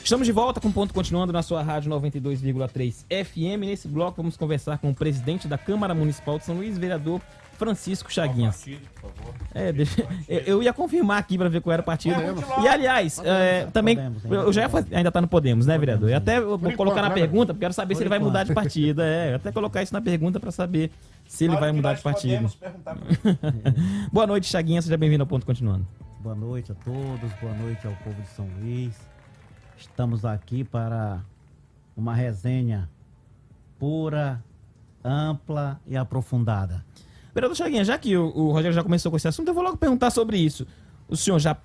Estamos de volta com o Ponto Continuando na sua rádio 92,3 FM. Nesse bloco vamos conversar com o presidente da Câmara Municipal de São Luís, vereador Francisco Chaguinhas. Eu ia confirmar aqui para ver qual era o partido. E aliás, também eu já ia fazer, ainda tá no Podemos, né, vereador? E até eu vou colocar na pergunta, porque quero saber se ele vai mudar de partido. Até colocar isso na pergunta para saber se ele vai mudar de partido. Boa noite, Chaguinhas, seja bem-vindo ao Ponto Continuando. Boa noite a todos, boa noite ao povo de São Luís. Estamos aqui para uma resenha pura, ampla e aprofundada. Vereador Chaguinhas, já que o Rogério já começou com esse assunto, eu vou logo perguntar sobre isso. O senhor já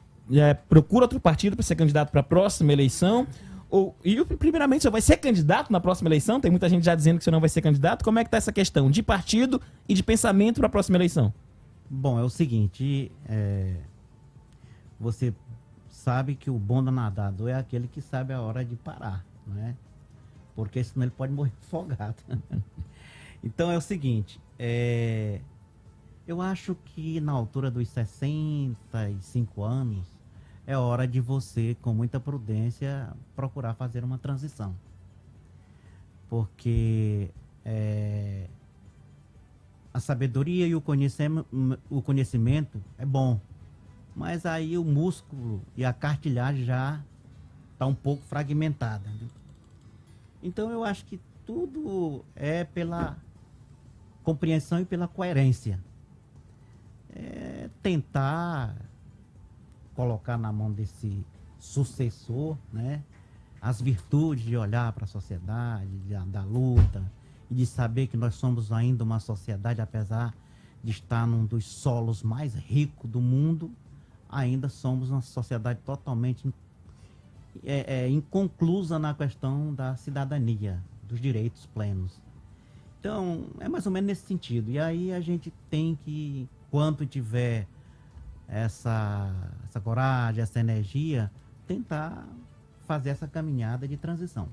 procura outro partido para ser candidato para a próxima eleição? Primeiramente, o senhor vai ser candidato na próxima eleição? Tem muita gente já dizendo que o senhor não vai ser candidato. Como é que está essa questão de partido e de pensamento para a próxima eleição? Bom, é o seguinte, você sabe que o bom nadador é aquele que sabe a hora de parar, né? Porque senão ele pode morrer afogado. Então é o seguinte, eu acho que na altura dos 65 anos é hora de você, com muita prudência, procurar fazer uma transição. Porque a sabedoria e o conhecimento é bom. Mas aí o músculo e a cartilagem já está um pouco fragmentada. Né? Então eu acho que tudo é pela compreensão e pela coerência. Tentar colocar na mão desse sucessor, né, as virtudes de olhar para a sociedade, da luta, e de saber que nós somos ainda uma sociedade, apesar de estar num dos solos mais ricos do mundo, ainda somos uma sociedade totalmente inconclusa na questão da cidadania, dos direitos plenos. Então, é mais ou menos nesse sentido. E aí a gente tem que, enquanto tiver essa coragem, essa energia, tentar fazer essa caminhada de transição.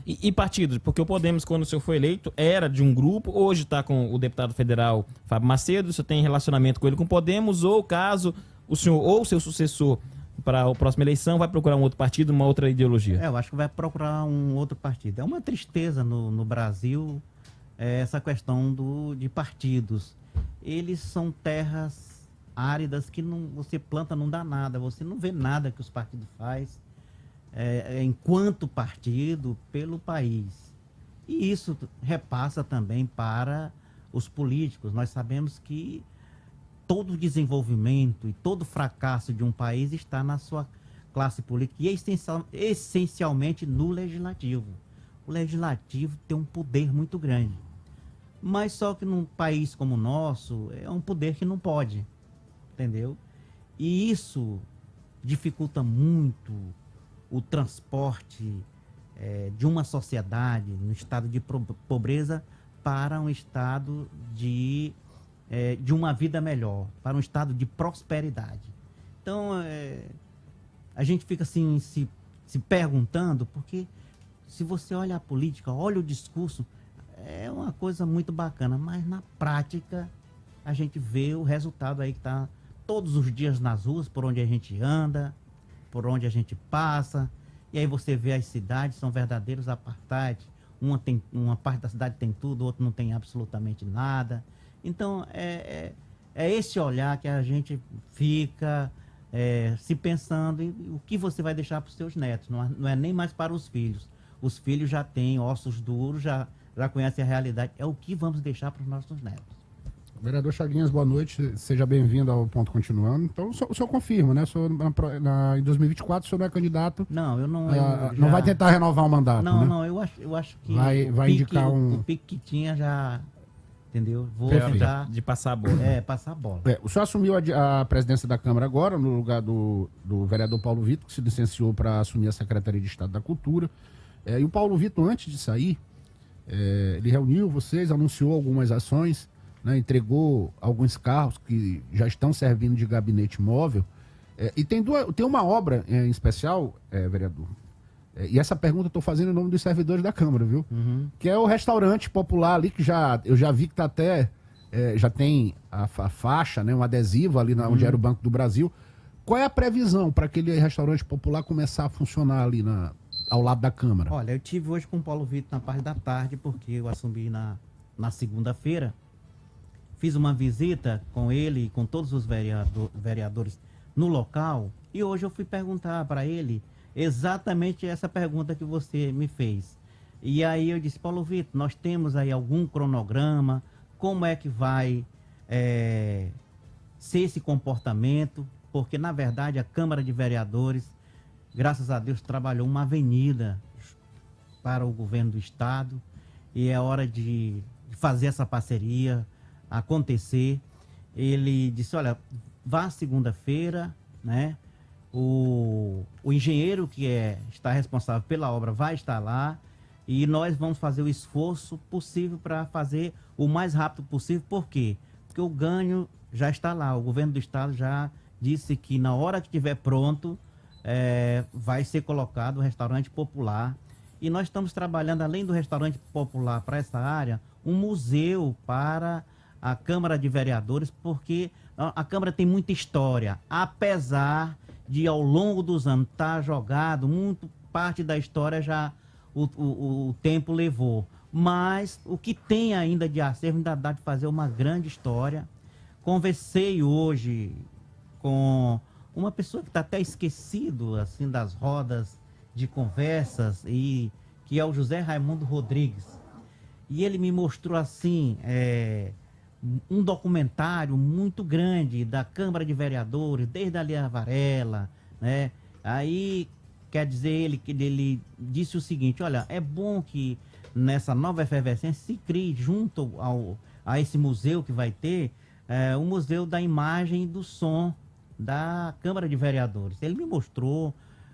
E partidos? Porque o Podemos, quando o senhor foi eleito, era de um grupo, hoje está com o deputado federal Fábio Macedo, o senhor tem relacionamento com ele com o Podemos, ou caso o senhor ou o seu sucessor para a próxima eleição vai procurar um outro partido, uma outra ideologia? Eu acho que vai procurar um outro partido. É uma tristeza no Brasil essa questão de partidos. Eles são terras áridas que você planta, não dá nada, você não vê nada que os partidos fazem enquanto partido pelo país. E isso repassa também para os políticos. Nós sabemos que todo o desenvolvimento e todo o fracasso de um país está na sua classe política e essencialmente no legislativo. O legislativo tem um poder muito grande. Mas só que num país como o nosso, é um poder que não pode, entendeu? E isso dificulta muito o transporte de uma sociedade no estado de pobreza para um estado de uma vida melhor, para um estado de prosperidade. Então, a gente fica assim se perguntando, porque se você olha a política, olha o discurso, é uma coisa muito bacana, mas na prática a gente vê o resultado aí que está todos os dias nas ruas, por onde a gente anda, por onde a gente passa, e aí você vê as cidades, são verdadeiros apartheid, uma parte da cidade tem tudo, outra não tem absolutamente nada. Então, é esse olhar que a gente fica se pensando em o que você vai deixar para os seus netos, não é nem mais para os filhos. Os filhos já têm ossos duros, já conhecem a realidade, é o que vamos deixar para os nossos netos. Vereador Chaguinhas, boa noite, seja bem-vindo ao Ponto Continuando. Então, o senhor confirma, né? O senhor, em 2024, o senhor não é candidato? Não, eu não... não vai tentar renovar o mandato, Não, né? não, eu acho que... Vai indicar o pique que tinha já... Entendeu? Vou Perfeito. tentar... De passar a bola. Passar a bola. O senhor assumiu a presidência da Câmara agora, no lugar do vereador Paulo Vitor, que se licenciou para assumir a Secretaria de Estado da Cultura. E o Paulo Vitor, antes de sair, ele reuniu vocês, anunciou algumas ações, né, entregou alguns carros que já estão servindo de gabinete móvel. E tem uma obra em especial, vereador, e essa pergunta eu estou fazendo em nome dos servidores da Câmara, viu? Uhum. Que é o restaurante popular ali, que eu já vi que está até... já tem a faixa, né, um adesivo ali onde era o Banco do Brasil. Qual é a previsão para aquele restaurante popular começar a funcionar ali ao lado da Câmara? Olha, eu tive hoje com o Paulo Vitor na parte da tarde, porque eu assumi na segunda-feira. Fiz uma visita com ele e com todos os vereadores no local. E hoje eu fui perguntar para ele exatamente essa pergunta que você me fez. E aí eu disse, Paulo Vitor, nós temos aí algum cronograma? Como é que vai ser esse comportamento? Porque, na verdade, a Câmara de Vereadores, graças a Deus, trabalhou uma avenida para o governo do Estado. E é hora de fazer essa parceria acontecer. Ele disse, olha, vá segunda-feira, né? O engenheiro que está responsável pela obra vai estar lá e nós vamos fazer o esforço possível para fazer o mais rápido possível. Por quê? Porque o ganho já está lá. O governo do Estado já disse que na hora que estiver pronto, vai ser colocado o restaurante popular. E nós estamos trabalhando, além do restaurante popular para essa área, um museu para a Câmara de Vereadores, porque a Câmara tem muita história, apesar de ao longo dos anos estar jogado, muito parte da história já o tempo levou. Mas o que tem ainda de acervo ainda dá de fazer uma grande história. Conversei hoje com uma pessoa que está até esquecido assim, das rodas de conversas, e que é o José Raimundo Rodrigues. E ele me mostrou assim um documentário muito grande da Câmara de Vereadores, desde a Lia Varela, né? Aí, quer dizer, ele disse o seguinte, olha, é bom que nessa nova efervescência se crie junto a esse museu que vai ter, o Museu da Imagem e do Som da Câmara de Vereadores. Ele me mostrou,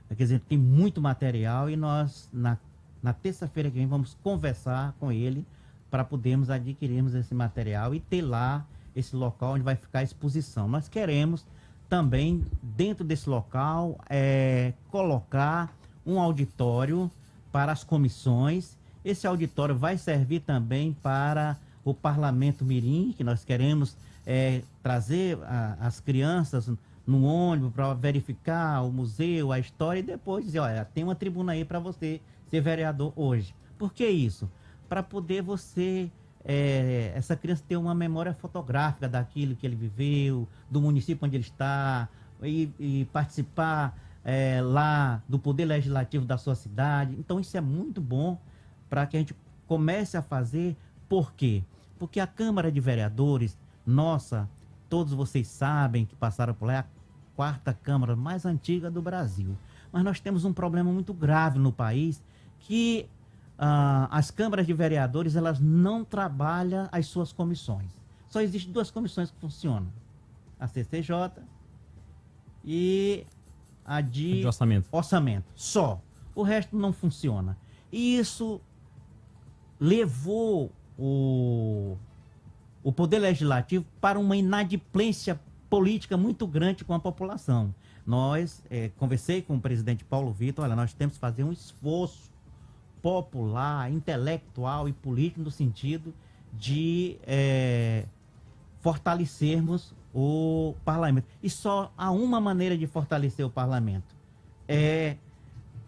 quer dizer, tem muito material e nós, na terça-feira que vem, vamos conversar com ele para podermos adquirirmos esse material e ter lá esse local onde vai ficar a exposição. Nós queremos também, dentro desse local, colocar um auditório para as comissões. Esse auditório vai servir também para o Parlamento Mirim, que nós queremos trazer as crianças no ônibus para verificar o museu, a história, e depois dizer, olha, tem uma tribuna aí para você ser vereador hoje. Por que isso? Para poder essa criança ter uma memória fotográfica daquilo que ele viveu, do município onde ele está, e participar lá do poder legislativo da sua cidade. Então isso é muito bom para que a gente comece a fazer. Por quê? Porque a Câmara de Vereadores, nossa, todos vocês sabem que passaram por lá, é a quarta Câmara mais antiga do Brasil. Mas nós temos um problema muito grave no país, que as câmaras de vereadores, elas não trabalham as suas comissões. Só existem duas comissões que funcionam. A CCJ e a de orçamento. Só. O resto não funciona. E isso levou o Poder Legislativo para uma inadimplência política muito grande com a população. Conversei com o presidente Paulo Vitor, olha, nós temos que fazer um esforço popular, intelectual e político no sentido de fortalecermos o parlamento. E só há uma maneira de fortalecer o parlamento,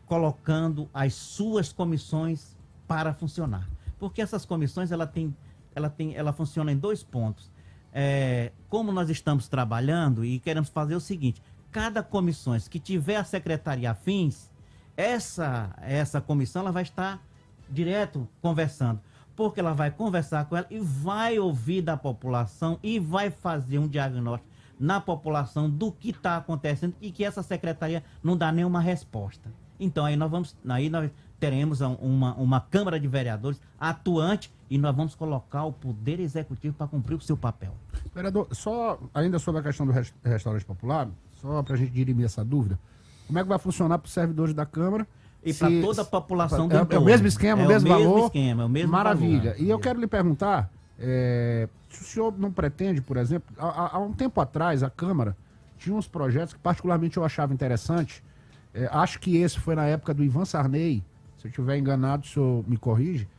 colocando as suas comissões para funcionar. Porque essas comissões, ela funciona em dois pontos. Como nós estamos trabalhando e queremos fazer o seguinte, cada comissão que tiver a secretaria afins, essa comissão ela vai estar direto conversando, porque ela vai conversar com ela e vai ouvir da população e vai fazer um diagnóstico na população do que está acontecendo e que essa secretaria não dá nenhuma resposta. Então aí nós teremos uma Câmara de Vereadores atuante e nós vamos colocar o Poder Executivo para cumprir o seu papel. Vereador, só ainda sobre a questão do restaurante popular, só para a gente dirimir essa dúvida, como é que vai funcionar para os servidores da Câmara? E para toda a população do entorno. É o mesmo esquema, o mesmo valor? É o mesmo Maravilha. valor. E eu quero lhe perguntar, se o senhor não pretende, por exemplo, há um tempo atrás a Câmara tinha uns projetos que particularmente eu achava interessante. Acho que esse foi na época do Ivan Sarney, se eu estiver enganado, o senhor me corrige,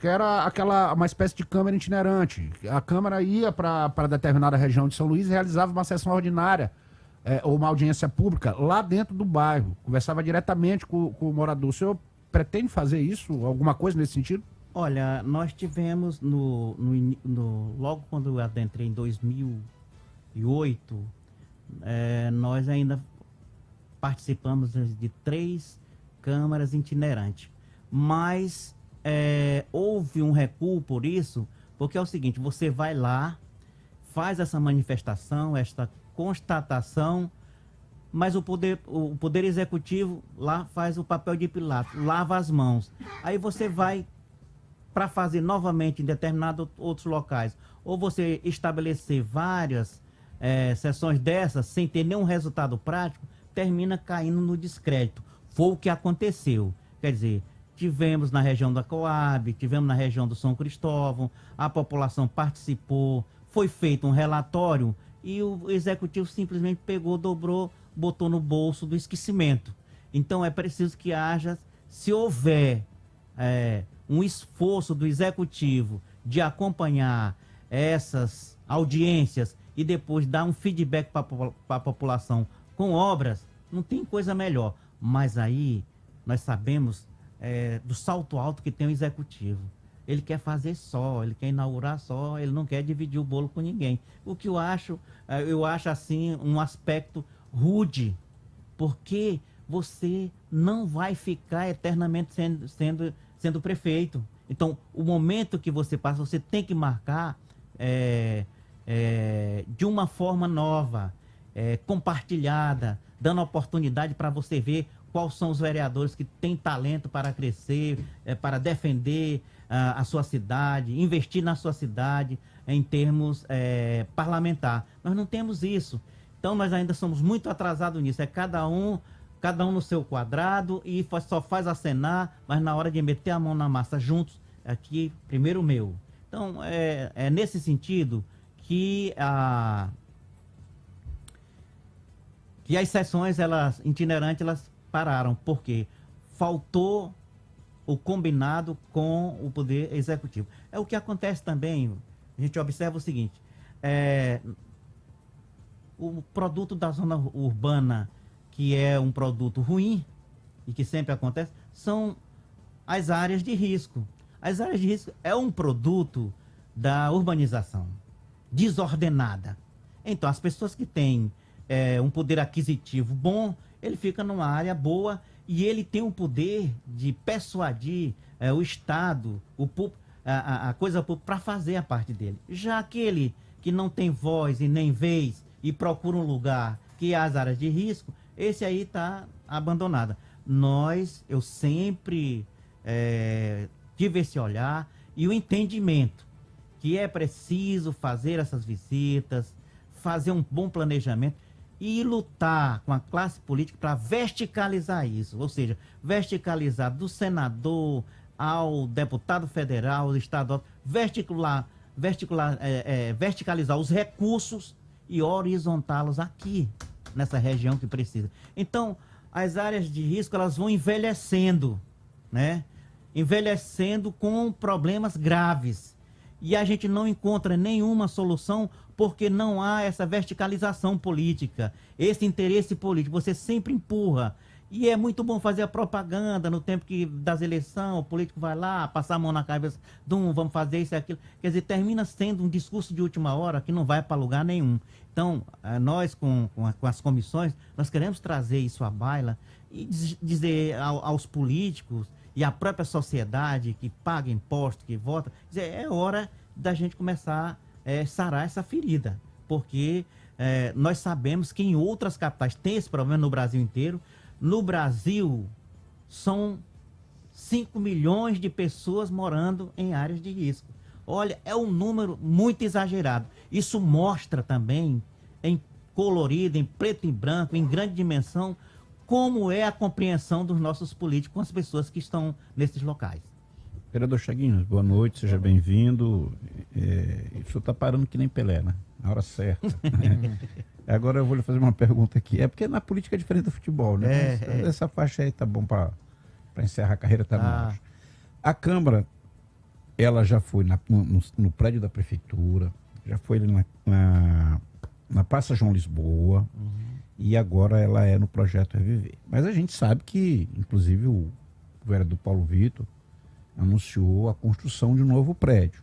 que era uma espécie de Câmara itinerante. A Câmara ia para determinada região de São Luís e realizava uma sessão ordinária, ou uma audiência pública lá dentro do bairro, conversava diretamente com o morador. O senhor pretende fazer isso? Alguma coisa nesse sentido? Olha, nós tivemos logo quando eu adentrei em 2008, nós ainda participamos de 3 câmaras itinerantes. Mas houve um recuo por isso, porque é o seguinte, você vai lá, faz essa manifestação, esta constatação, mas o poder executivo lá faz o papel de Pilatos, lava as mãos. Aí você vai para fazer novamente em determinados outros locais, ou você estabelecer várias sessões dessas sem ter nenhum resultado prático, termina caindo no descrédito. Foi o que aconteceu. Quer dizer, tivemos na região da Coab, tivemos na região do São Cristóvão, a população participou, foi feito um relatório e o executivo simplesmente pegou, dobrou, botou no bolso do esquecimento. Então é preciso que haja, se houver um esforço do executivo de acompanhar essas audiências e depois dar um feedback para a população com obras, não tem coisa melhor. Mas aí nós sabemos do salto alto que tem o executivo. Ele quer fazer só, ele quer inaugurar só, ele não quer dividir o bolo com ninguém. O que eu acho assim um aspecto rude, porque você não vai ficar eternamente sendo prefeito. Então, o momento que você passa, você tem que marcar de uma forma nova, compartilhada, dando oportunidade para você ver quais são os vereadores que têm talento para crescer, para defender a sua cidade, investir na sua cidade em termos parlamentar. Nós não temos isso. Então, nós ainda somos muito atrasados nisso. É cada um no seu quadrado e só faz acenar, mas na hora de meter a mão na massa juntos, aqui, primeiro meu. Então, é nesse sentido que as sessões itinerantes elas pararam, porque faltou o combinado com o Poder Executivo. É o que acontece também, a gente observa o seguinte, o produto da zona urbana, que é um produto ruim, e que sempre acontece, são as áreas de risco. As áreas de risco é um produto da urbanização desordenada. Então, as pessoas que têm um poder aquisitivo bom, ele fica numa área boa e ele tem o poder de persuadir o Estado, a coisa pública, para fazer a parte dele. Já aquele que não tem voz e nem vez e procura um lugar que é as áreas de risco, esse aí está abandonado. Eu sempre tive esse olhar e o entendimento que é preciso fazer essas visitas, fazer um bom planejamento e lutar com a classe política para verticalizar isso, ou seja, verticalizar do senador ao deputado federal, ao estadual, verticalizar os recursos e horizontá-los aqui, nessa região que precisa. Então, as áreas de risco, elas vão envelhecendo, né? Envelhecendo com problemas graves. E a gente não encontra nenhuma solução porque não há essa verticalização política, esse interesse político. Você sempre empurra. E é muito bom fazer a propaganda no tempo das eleições, o político vai lá, passar a mão na cabeça, vamos fazer isso e aquilo. Quer dizer, termina sendo um discurso de última hora que não vai para lugar nenhum. Então, nós com as comissões, nós queremos trazer isso à baila e dizer aos políticos e à própria sociedade que paga imposto, que vota, dizer, é hora da gente começar a sarar essa ferida. Porque nós sabemos que em outras capitais tem esse problema no Brasil inteiro. No Brasil, são 5 milhões de pessoas morando em áreas de risco. Olha, é um número muito exagerado. Isso mostra também, em colorido, em preto e branco, em grande dimensão, como é a compreensão dos nossos políticos com as pessoas que estão nesses locais. Vereador Chaguinhos, boa noite, seja bem-vindo. O senhor está parando que nem Pelé, né? Na hora certa. Agora eu vou lhe fazer uma pergunta aqui. É porque na política é diferente do futebol, né? Essa faixa aí tá bom para encerrar a carreira, tá bom. A Câmara, ela já foi no prédio da Prefeitura, já foi ali na Praça João Lisboa, e agora ela é no Projeto Reviver. Mas a gente sabe que, inclusive, o o vereador Paulo Vitor anunciou a construção de um novo prédio.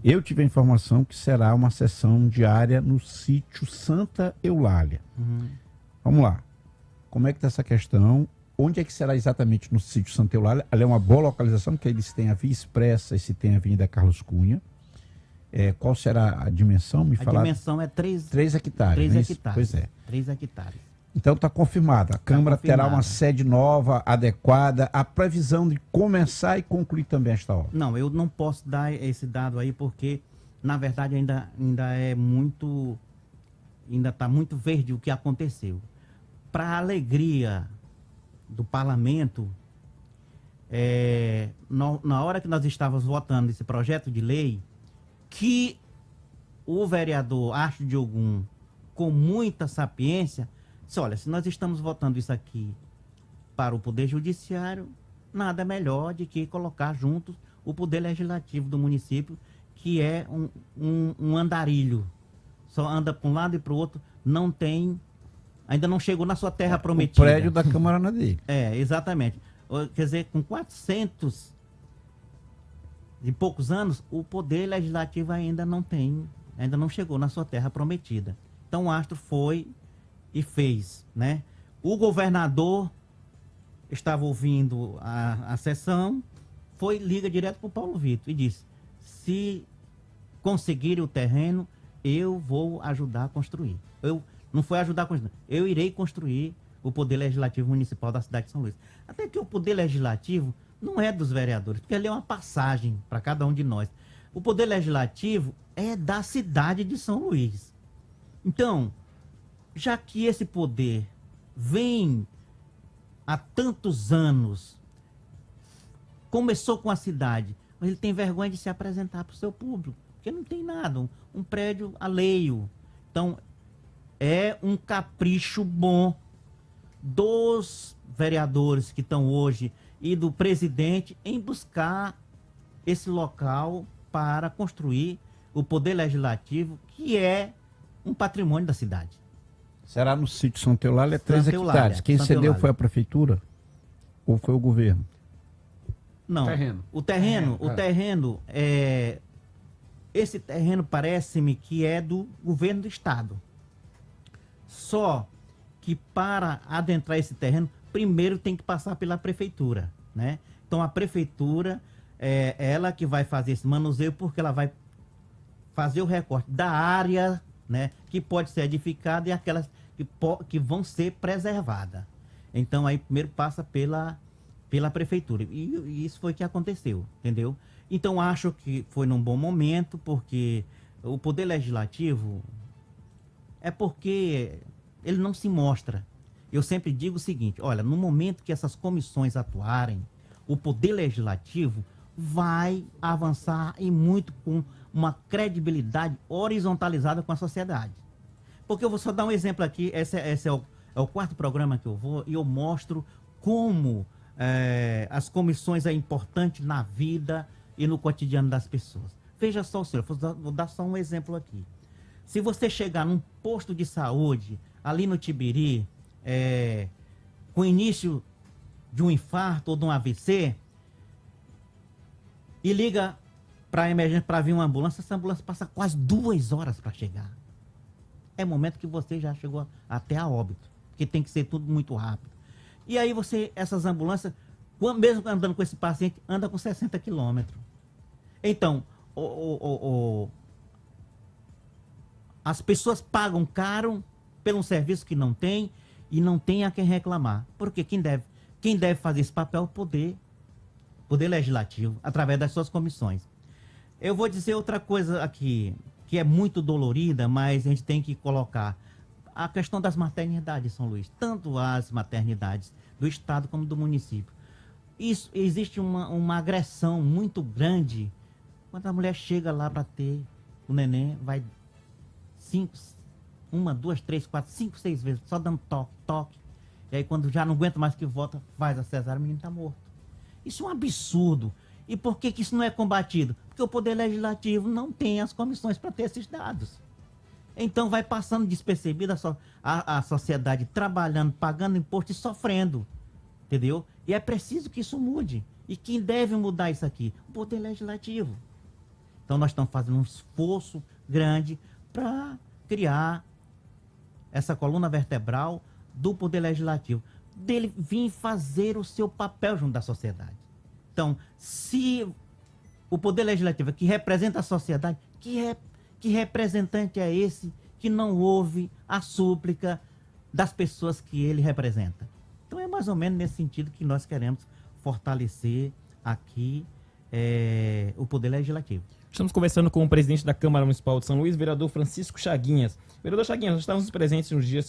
Eu tive a informação que será uma sessão diária no sítio Santa Eulália. Vamos lá. Como é que está essa questão? Onde é que será exatamente no sítio Santa Eulália? Ali é uma boa localização, porque eles têm a Via Expressa e se tem a Avenida Carlos Cunha. Qual será a dimensão? A dimensão é 3 hectares. 3 né? hectares. Pois é. 3 hectares. Então está confirmada. A Câmara terá uma sede nova, adequada. A previsão de começar e concluir também esta obra. Não, eu não posso dar esse dado aí porque, na verdade, ainda é muito... Ainda está muito verde o que aconteceu. Para a alegria do parlamento, na hora que nós estávamos votando esse projeto de lei, que o vereador Astro Diogun, com muita sapiência, disse, olha, se nós estamos votando isso aqui para o Poder Judiciário, nada melhor de que colocar juntos o Poder Legislativo do município, que é um andarilho. Só anda para um lado e para o outro, não tem... Ainda não chegou na sua terra prometida. O prédio da Câmara não é dele. Exatamente. Quer dizer, com 400 e poucos anos, o Poder Legislativo ainda não chegou na sua terra prometida. Então o Astro foi e fez, né? O governador estava ouvindo a sessão, liga direto para o Paulo Vitor e disse, se conseguir o terreno, eu vou ajudar a construir. Não foi ajudar a construir, eu irei construir o Poder Legislativo Municipal da cidade de São Luís. Até que o Poder Legislativo não é dos vereadores, porque ele é uma passagem para cada um de nós. O Poder Legislativo é da cidade de São Luís. Então, já que esse poder vem há tantos anos, começou com a cidade, mas ele tem vergonha de se apresentar para o seu público, porque não tem nada, um prédio alheio. Então, é um capricho bom dos vereadores que estão hoje e do presidente em buscar esse local para construir o Poder Legislativo, que é um patrimônio da cidade. Será no sítio Santa Eulália, 3 Santa hectares. Eulália, Quem Santa cedeu Eulália. foi a prefeitura? Ou foi o governo? Não, o terreno, esse terreno parece-me que é do governo do estado. Só que para adentrar esse terreno, primeiro tem que passar pela prefeitura, né? Então a prefeitura é ela que vai fazer esse manuseio, porque ela vai fazer o recorte da área, né, que pode ser edificada e aquelas que vão ser preservadas. Então aí primeiro passa pela prefeitura. E isso foi o que aconteceu, entendeu? Então acho que foi num bom momento, porque o Poder Legislativo é porque ele não se mostra. Eu sempre digo o seguinte, olha, no momento que essas comissões atuarem, o Poder Legislativo vai avançar e muito com uma credibilidade horizontalizada com a sociedade. Porque eu vou só dar um exemplo aqui, esse é o 4º programa que eu vou, e eu mostro como as comissões é importante na vida e no cotidiano das pessoas. Veja só, senhor, vou dar só um exemplo aqui. Se você chegar num posto de saúde, ali no Tibiri, com o início de um infarto ou de um AVC, e liga para a emergência para vir uma ambulância, essa ambulância passa quase 2 horas para chegar. É momento que você já chegou até a óbito, porque tem que ser tudo muito rápido. E aí essas ambulâncias, mesmo andando com esse paciente, anda com 60 quilômetros. Então, as pessoas pagam caro pelo serviço que não tem e não tem a quem reclamar. Porque quem deve fazer esse papel é o Poder Legislativo, através das suas comissões. Eu vou dizer outra coisa aqui, que é muito dolorida, mas a gente tem que colocar a questão das maternidades, São Luís. Tanto as maternidades do estado como do município. Existe uma agressão muito grande. Quando a mulher chega lá para ter o neném, vai 1, 2, 3, 4, 5, 6 vezes, só dando toque. E aí quando já não aguenta mais que volta, faz a cesárea, o menino está morto. Isso é um absurdo. E por que isso não é combatido? Porque o Poder Legislativo não tem as comissões para ter esses dados. Então vai passando despercebida a sociedade trabalhando, pagando imposto e sofrendo. Entendeu? E é preciso que isso mude. E quem deve mudar isso aqui? O Poder Legislativo. Então nós estamos fazendo um esforço grande para criar essa coluna vertebral do Poder Legislativo, dele vir fazer o seu papel junto da sociedade. Então, se o Poder Legislativo que representa a sociedade, que representante é esse que não ouve a súplica das pessoas que ele representa? Então é mais ou menos nesse sentido que nós queremos fortalecer aqui o Poder Legislativo. Estamos conversando com o presidente da Câmara Municipal de São Luís, vereador Francisco Chaguinhas. Vereador Chaguinhas, nós estávamos presentes no dia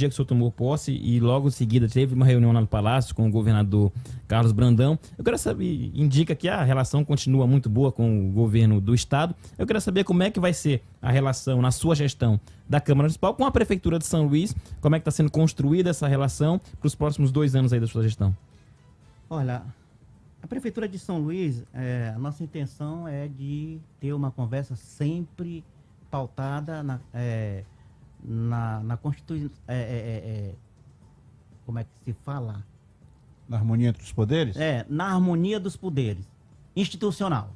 que o senhor tomou posse e logo em seguida teve uma reunião lá no Palácio com o governador Carlos Brandão. Eu quero saber, indica que a relação continua muito boa com o governo do estado. Eu quero saber como é que vai ser a relação na sua gestão da Câmara Municipal com a Prefeitura de São Luís, como é que está sendo construída essa relação para os próximos 2 anos aí da sua gestão. Olha, a Prefeitura de São Luís, a nossa intenção é de ter uma conversa sempre pautada na Constituição. Como é que se fala? Na harmonia entre os poderes? Na harmonia dos poderes. Institucional.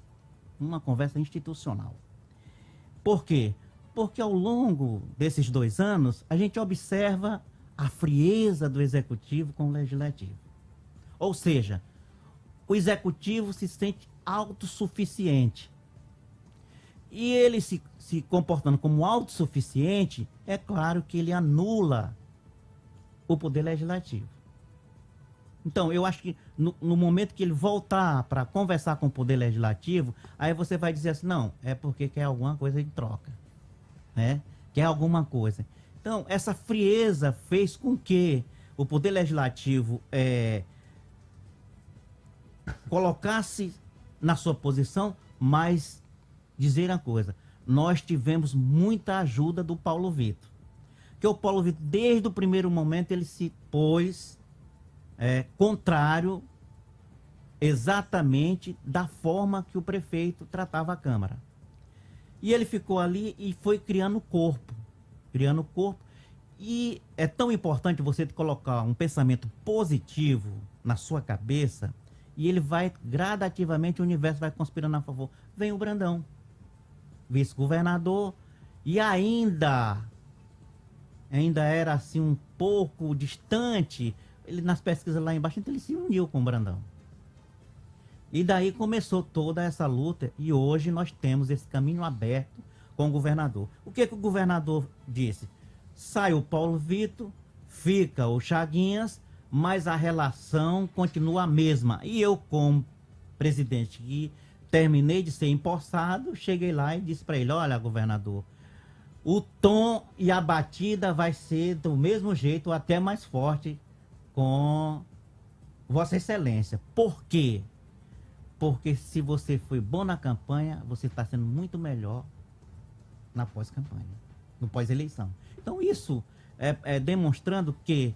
Uma conversa institucional. Por quê? Porque ao longo desses 2 anos, a gente observa a frieza do Executivo com o Legislativo. Ou seja, o Executivo se sente autossuficiente. E ele se comportando como autossuficiente, é claro que ele anula o Poder Legislativo. Então, eu acho que no momento que ele voltar para conversar com o Poder Legislativo, aí você vai dizer assim, não, é porque quer alguma coisa em troca, né? Quer alguma coisa. Então, essa frieza fez com que o Poder Legislativo colocasse na sua posição, mas dizer uma coisa, nós tivemos muita ajuda do Paulo Vitor. Que o Paulo Vitor, desde o primeiro momento, ele se pôs contrário exatamente da forma que o prefeito tratava a Câmara. E ele ficou ali e foi criando corpo. E é tão importante você colocar um pensamento positivo na sua cabeça, e ele vai, gradativamente, o universo vai conspirando a favor. Vem o Brandão, vice-governador, e ainda era assim um pouco distante, ele nas pesquisas lá embaixo, então ele se uniu com o Brandão. E daí começou toda essa luta, e hoje nós temos esse caminho aberto com o governador. O que o governador disse? Sai o Paulo Vitor, fica o Chaguinhas, mas a relação continua a mesma. E eu, como presidente que terminei de ser empossado, cheguei lá e disse para ele, olha, governador, o tom e a batida vai ser do mesmo jeito, ou até mais forte, com Vossa Excelência. Por quê? Porque se você foi bom na campanha, você está sendo muito melhor na pós-campanha, no pós-eleição. Então isso é demonstrando que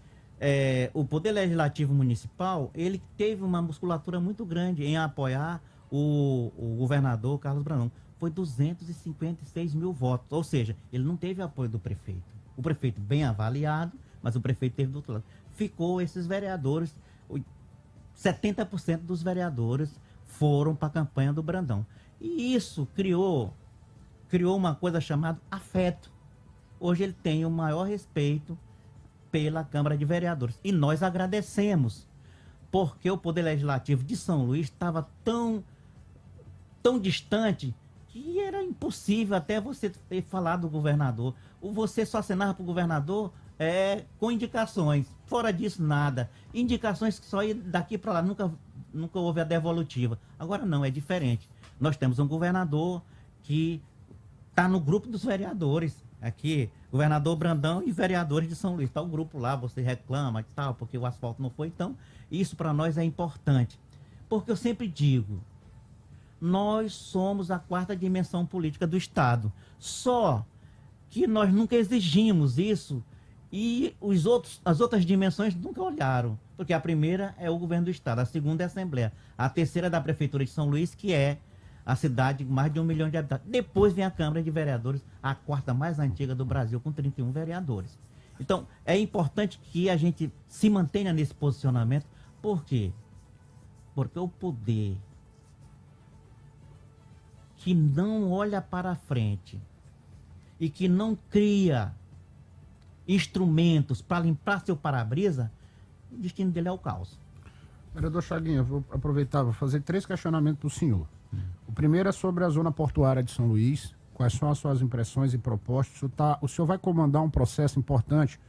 o Poder Legislativo Municipal, ele teve uma musculatura muito grande em apoiar o governador Carlos Brandão. Foi 256 mil votos, ou seja, ele não teve apoio do prefeito. O prefeito bem avaliado, mas o prefeito teve do outro lado. Ficou esses vereadores, 70% dos vereadores foram para a campanha do Brandão. E isso criou uma coisa chamada afeto. Hoje ele tem o maior respeito pela Câmara de Vereadores. E nós agradecemos, porque o Poder Legislativo de São Luís estava tão distante que era impossível até você ter falado do governador. Você só assinava para o governador com indicações. Fora disso, nada. Indicações que só ia daqui para lá, nunca houve a devolutiva. Agora não, é diferente. Nós temos um governador que está no grupo dos vereadores. Aqui, governador Brandão e vereadores de São Luís. Está o grupo lá, você reclama e tal, porque o asfalto não foi. Então, isso para nós é importante. Porque eu sempre digo, nós somos a 4ª dimensão política do Estado. Só que nós nunca exigimos isso e as outras dimensões nunca olharam. Porque a primeira é o governo do Estado, a segunda é a Assembleia, a terceira é da Prefeitura de São Luís, que é a cidade com mais de 1 milhão de habitantes. Depois vem a Câmara de Vereadores, a 4ª mais antiga do Brasil, com 31 vereadores. Então, é importante que a gente se mantenha nesse posicionamento. Por quê? Porque o poder que não olha para frente e que não cria instrumentos para limpar seu para-brisa, o destino dele é o caos. Vereador Chaguinha, eu vou aproveitar, vou fazer 3 questionamentos para o senhor. O primeiro é sobre a zona portuária de São Luís. Quais são as suas impressões e propostas? O senhor vai comandar um processo importante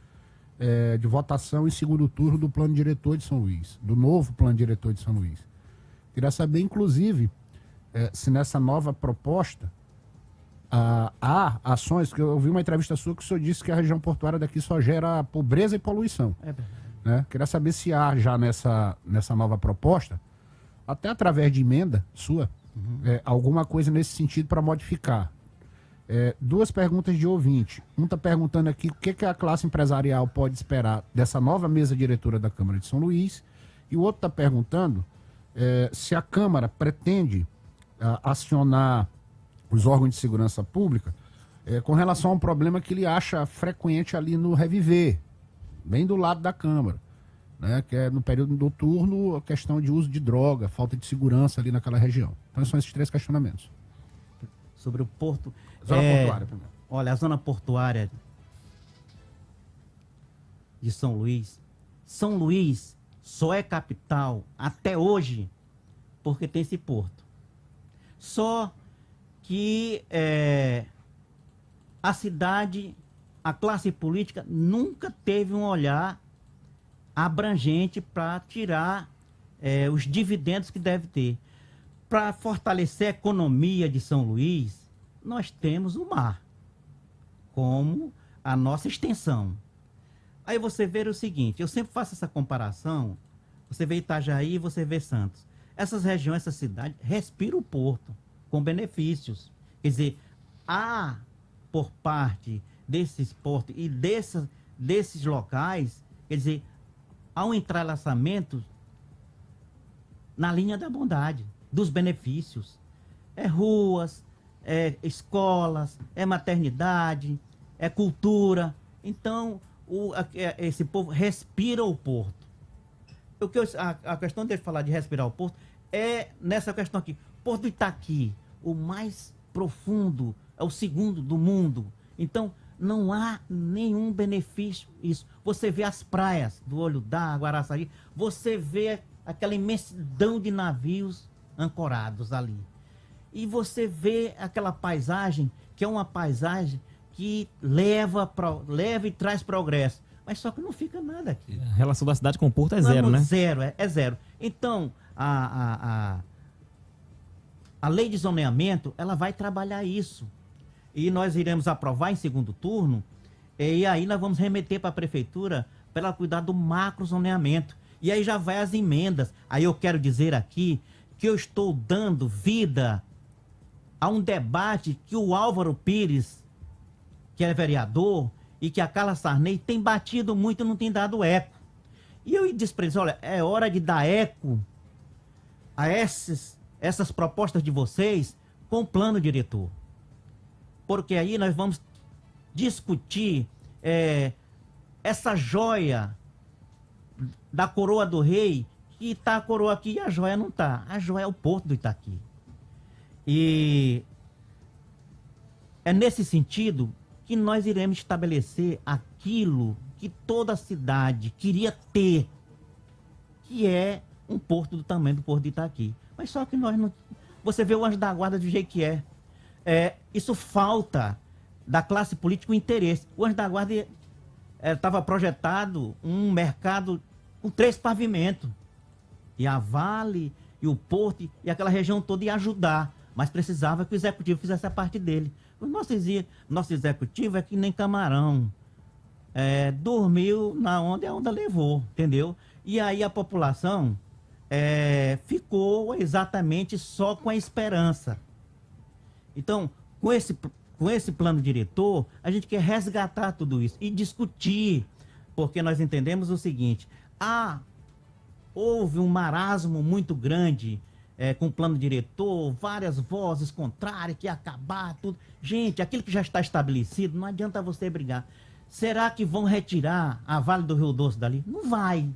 de votação em segundo turno do plano diretor de São Luís, do novo plano diretor de São Luís. Queria saber, inclusive, se nessa nova proposta há ações, que eu ouvi uma entrevista sua que o senhor disse que a região portuária daqui só gera pobreza e poluição. É verdade. Né? Queria saber se há já nessa nova proposta, até através de emenda sua, alguma coisa nesse sentido para modificar. 2 perguntas de ouvinte. Um está perguntando aqui o que a classe empresarial pode esperar dessa nova mesa diretora da Câmara de São Luís, e o outro está perguntando se a Câmara pretende acionar os órgãos de segurança pública com relação a um problema que ele acha frequente ali no Reviver, bem do lado da Câmara, né, que é no período noturno a questão de uso de droga, falta de segurança ali naquela região. Então são esses 3 questionamentos. Sobre o porto... Zona portuária primeiro. Olha, a zona portuária de São Luís só é capital até hoje porque tem esse porto. Só que a cidade, a classe política nunca teve um olhar abrangente para tirar os dividendos que deve ter. Para fortalecer a economia de São Luís, nós temos o mar como a nossa extensão. Aí você vê o seguinte, eu sempre faço essa comparação, você vê Itajaí e você vê Santos. Essas regiões, essa cidade, respira o porto com benefícios. Quer dizer, há por parte desses portos e desses locais, quer dizer, há um entrelaçamento na linha da bondade, dos benefícios. Ruas, escolas, maternidade, cultura. Então, esse povo respira o porto. A questão dele falar de respirar o porto é nessa questão aqui. Porto do Itaqui, o mais profundo, é o segundo do mundo. Então, não há nenhum benefício isso. Você vê as praias do Olho d'Água, Araçagi, você vê aquela imensidão de navios ancorados ali. E você vê aquela paisagem, que é uma paisagem que leva e traz progresso. Mas só que não fica nada aqui. A relação da cidade com o porto é zero, né? Zero, é zero. Então, a lei de zoneamento, ela vai trabalhar isso. E nós iremos aprovar em segundo turno, e aí nós vamos remeter para a prefeitura para ela cuidar do macro zoneamento. E aí já vai as emendas. Aí eu quero dizer aqui que eu estou dando vida a um debate que o Álvaro Pires, que é vereador, e que a Carla Sarney tem batido muito e não tem dado eco. E eu disse para eles, olha, é hora de dar eco a essas propostas de vocês com o plano diretor. Porque aí nós vamos discutir essa joia da coroa do rei, que está a coroa aqui e a joia não está. A joia é o porto do Itaqui. E é nesse sentido que nós iremos estabelecer aquilo que toda cidade queria ter, que é um porto do tamanho do porto de Itaqui. Mas só que nós não... Você vê o Anjo da Guarda do jeito que é. Isso falta da classe política o interesse. O Anjo da Guarda estava projetado um mercado com 3 pavimentos. E a Vale, e o Porto, e aquela região toda ia ajudar. Mas precisava que o executivo fizesse a parte dele. O nosso executivo é que nem camarão. Dormiu na onda e a onda levou, entendeu? E aí a população ficou exatamente só com a esperança. Então, com esse plano diretor, a gente quer resgatar tudo isso e discutir, porque nós entendemos o seguinte, houve um marasmo muito grande com o plano diretor, várias vozes contrárias, que ia acabar, tudo. Gente, aquilo que já está estabelecido, não adianta você brigar. Será que vão retirar a Vale do Rio Doce dali? Não vai.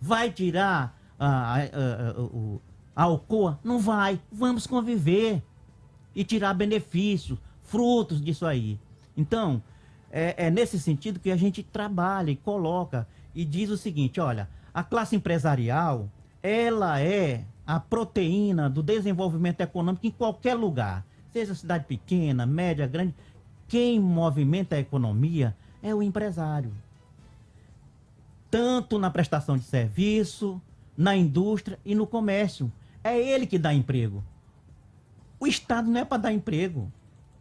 Vai tirar a Alcoa? Não vai. Vamos conviver e tirar benefícios, frutos disso aí. Então, é nesse sentido que a gente trabalha e coloca e diz o seguinte, olha, a classe empresarial, ela é a proteína do desenvolvimento econômico em qualquer lugar, seja cidade pequena, média, grande. Quem movimenta a economia é o empresário. Tanto na prestação de serviço, na indústria e no comércio. É ele que dá emprego. O Estado não é para dar emprego.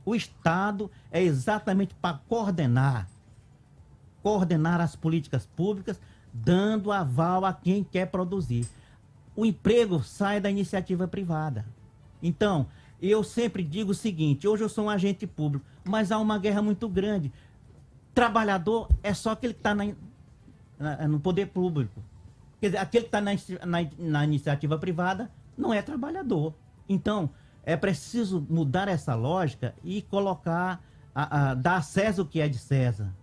O Estado é exatamente para coordenar as políticas públicas, dando aval a quem quer produzir. O emprego sai da iniciativa privada. Então, eu sempre digo o seguinte, hoje eu sou um agente público, mas há uma guerra muito grande. Trabalhador é só aquele que está no poder público. Quer dizer, aquele que está na iniciativa privada não é trabalhador. Então, é preciso mudar essa lógica e colocar, dar a César o que é de César.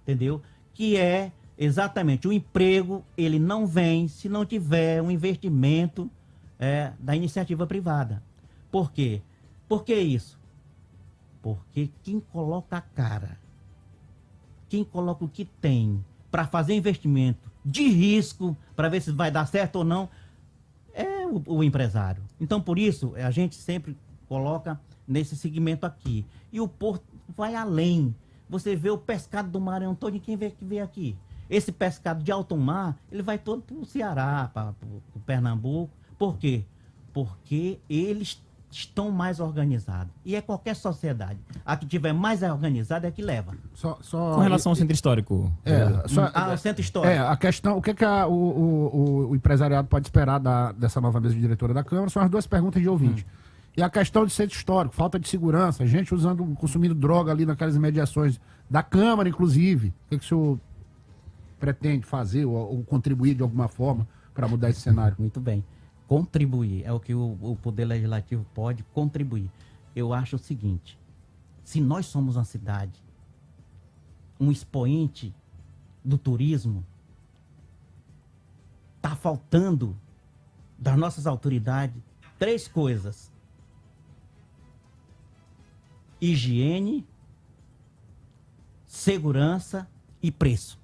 Entendeu? Que é exatamente o emprego, ele não vem se não tiver um investimento da iniciativa privada. Por quê? Por que isso? Porque quem coloca a cara, quem coloca o que tem para fazer investimento de risco, para ver se vai dar certo ou não, é o empresário. Então, por isso, a gente sempre coloca nesse segmento aqui. E o porto vai além. Você vê o pescado do Maranhão todo, e quem vê aqui? Esse pescado de alto mar, ele vai todo para o Ceará, para o Pernambuco. Por quê? Porque eles estão mais organizados. E é qualquer sociedade. A que tiver mais organizada é a que leva. Com relação ao centro histórico. O centro histórico. A questão, o que o empresariado pode esperar dessa nova mesa de diretora da Câmara são as duas perguntas de ouvinte. E a questão de centro histórico, falta de segurança, gente consumindo droga ali naquelas imediações da Câmara, inclusive. O que o senhor pretende fazer ou contribuir de alguma forma para mudar esse cenário? Muito bem. Contribuir é o que o Poder Legislativo pode contribuir. Eu acho o seguinte, se nós somos uma cidade, um expoente do turismo, está faltando das nossas autoridades 3 coisas: higiene, segurança e preço.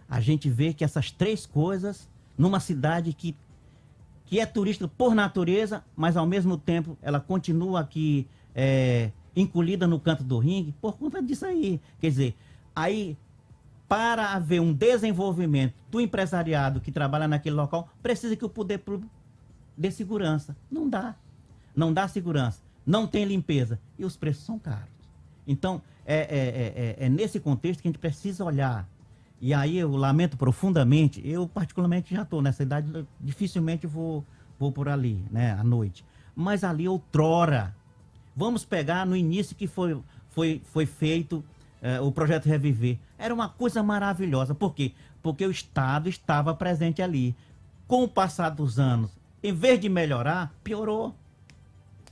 A gente vê que essas 3 coisas, numa cidade que é turística por natureza, mas ao mesmo tempo ela continua aqui encolhida no canto do ringue, por conta disso aí. Quer dizer, aí, para haver um desenvolvimento do empresariado que trabalha naquele local, precisa que o poder público dê segurança. Não dá. Não dá segurança. Não tem limpeza. E os preços são caros. Então, é nesse contexto que a gente precisa olhar. E aí eu lamento profundamente, eu particularmente já estou nessa idade, dificilmente vou por ali, né, à noite. Mas ali outrora, vamos pegar no início que foi feito o projeto Reviver. Era uma coisa maravilhosa. Por quê? Porque o Estado estava presente ali. Com o passar dos anos, em vez de melhorar, piorou.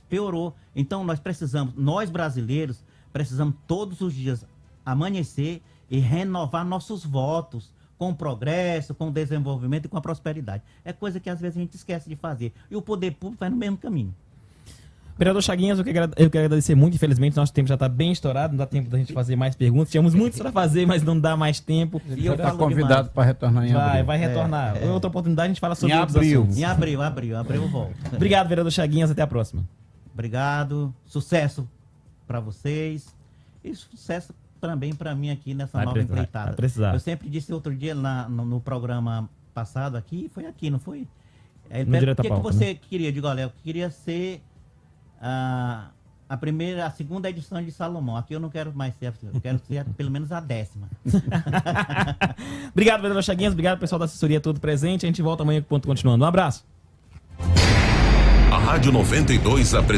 Piorou. Então nós brasileiros, precisamos todos os dias amanhecer e renovar nossos votos com o progresso, com o desenvolvimento e com a prosperidade. É coisa que às vezes a gente esquece de fazer. E o poder público vai no mesmo caminho. Vereador Chaguinhas, eu quero agradecer muito. Infelizmente, nosso tempo já está bem estourado, não dá tempo da gente fazer mais perguntas. Tínhamos muitos para fazer, mas não dá mais tempo. E eu está convidado para retornar em abril. Vai retornar. Em outra oportunidade a gente fala sobre outros assuntos. Em abril eu volto. Obrigado, vereador Chaguinhas. Até a próxima. Obrigado. Sucesso para vocês. E sucesso também para mim aqui nessa nova empreitada. Vai precisar. Eu sempre disse outro dia no programa passado aqui, foi aqui, não foi? Ele o que você queria? Eu digo, olha, eu queria ser a segunda edição de Salomão. Aqui eu não quero mais ser, eu quero ser pelo menos a 10ª. Obrigado, vereador Chaguinhas. Obrigado, pessoal da assessoria todo presente. A gente volta amanhã com o ponto continuando. Um abraço. A Rádio 92 apresenta